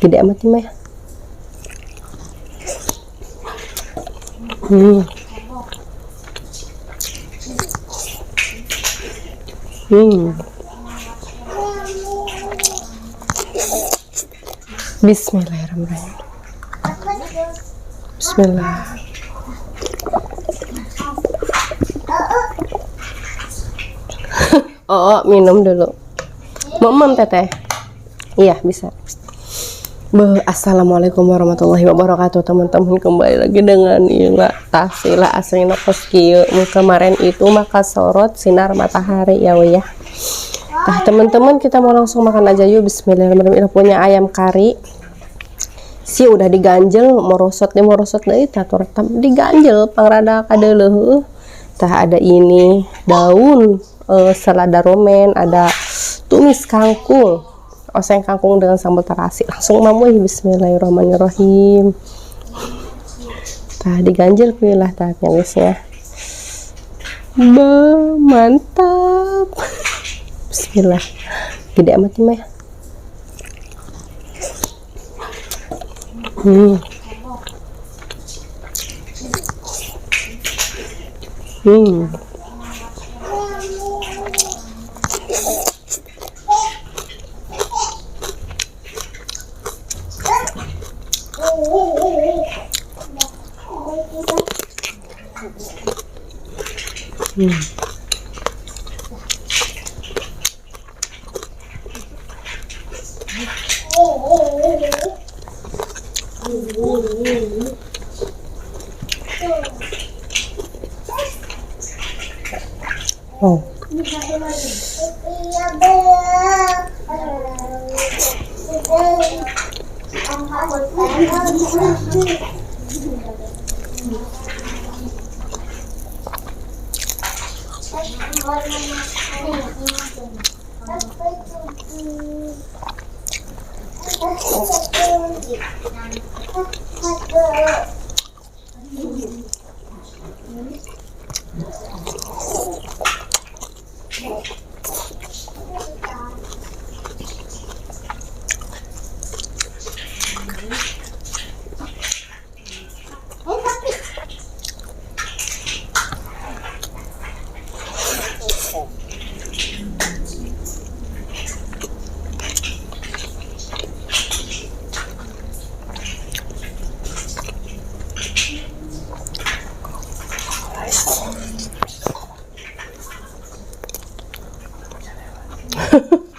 Gede amat ini mah. Bismillahirrahmanirrahim. Bismillah. Oh, minum dulu. Mau teteh? Iya, bisa. Assalamualaikum warahmatullahi wabarakatuh, teman-teman. Kembali lagi dengan Ila Tasila aslinya koskieu. Kemarin itu maka sorot sinar matahari ya we ya. Nah teman-teman, kita mau langsung makan aja yuk. Bismillahirrahmanirrahim. Punya ayam kari si udah diganjel, morosot deui tatur diganjel pangrada kadeuleuh. Tah ada ini daun selada romen, ada tumis kangkung, oseng kangkung dengan sambal terasi. Langsung mamuy. Bismillahirrahmanirrahim. Tah diganjel kuilah tah guysnya. Mantap. Bismillah. Gede amat ini mah. Oh.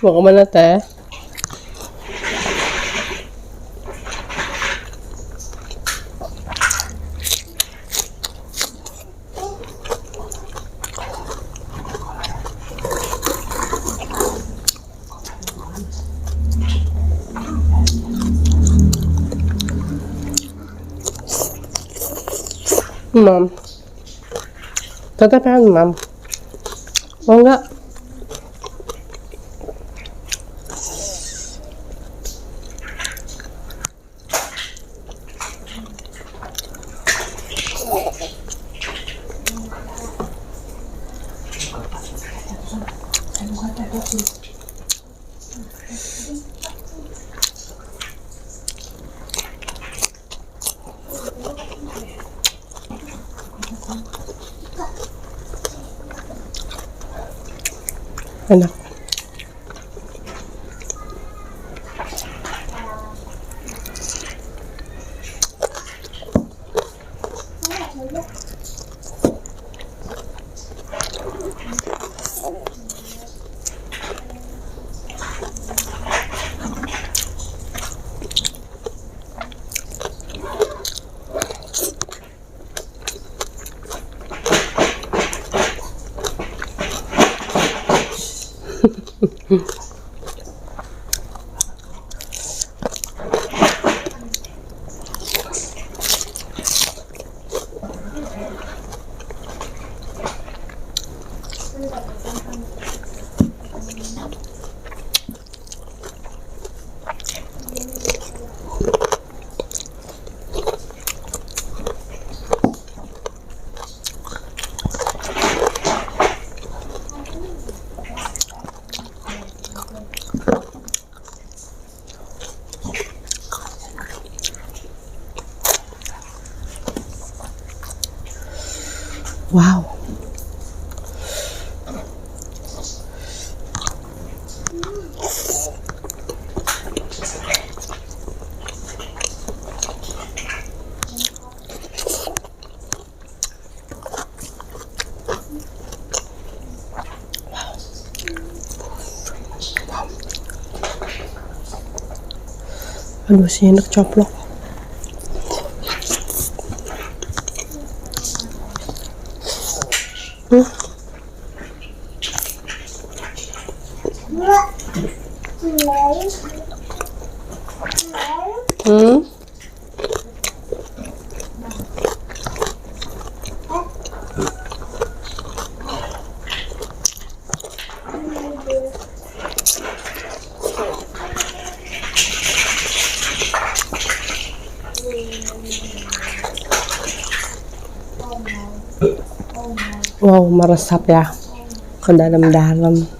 Mau kemana teh? Mam, teteh pengen mam. Mau nggak? Enak. Wow. Aduh, si enak coplok. Hmm? Wow, meresap ya ke dalam-dalam.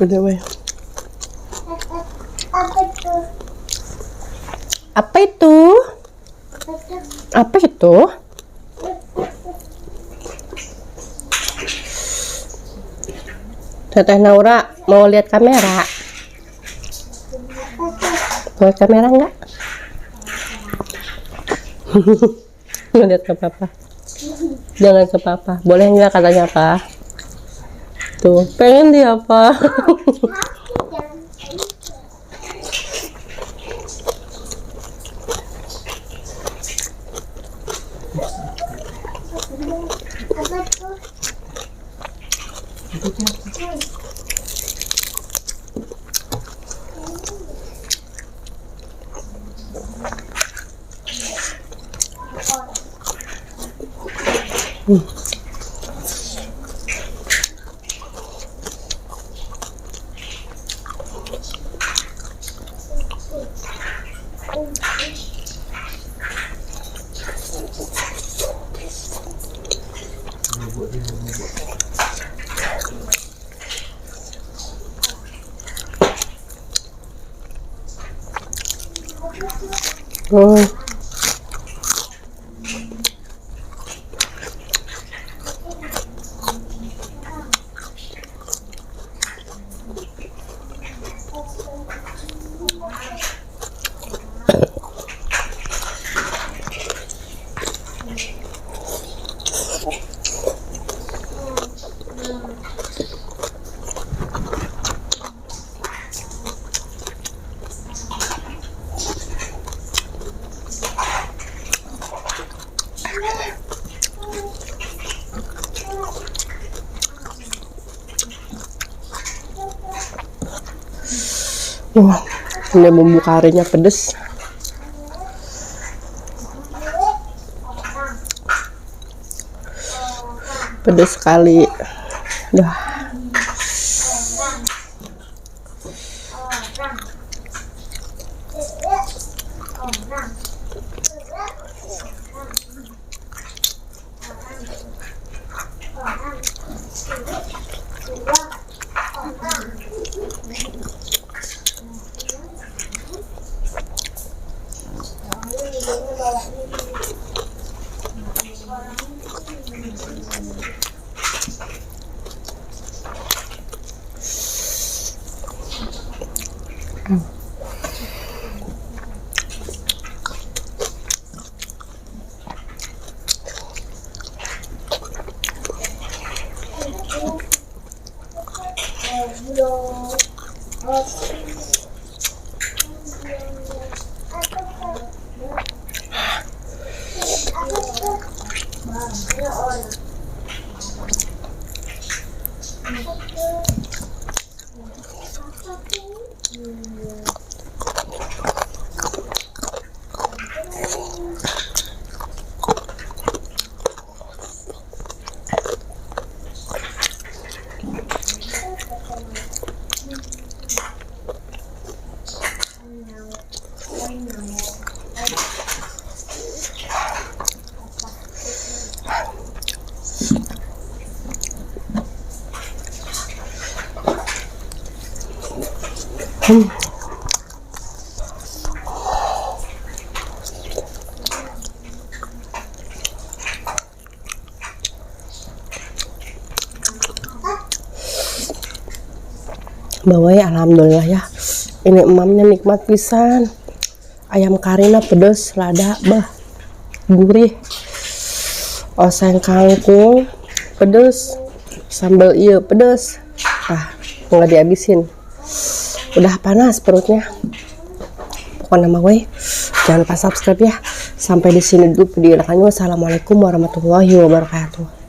Gede weh. Apa itu? Apa itu? Teteh Naura mau lihat kamera? Mau lihat kamera nggak? Mau lihat ke papa? Jangan ke papa. Boleh nggak katanya apa? Tuh, pengen dia apa? Oh. Ini bumbu karinya pedes. Pedes sekali. Dah. Bawa ya, alhamdulillah ya. Ini emamnya nikmat pisan. Ayam karina pedes, lada, bah, gurih. Oseng kangkung pedes, sambal iya pedes. Nggak dihabisin. Udah panas perutnya. Pokoknya mah weh, jangan lupa subscribe ya. Sampai di sini dulu video rekannya. Wassalamualaikum warahmatullahi wabarakatuh.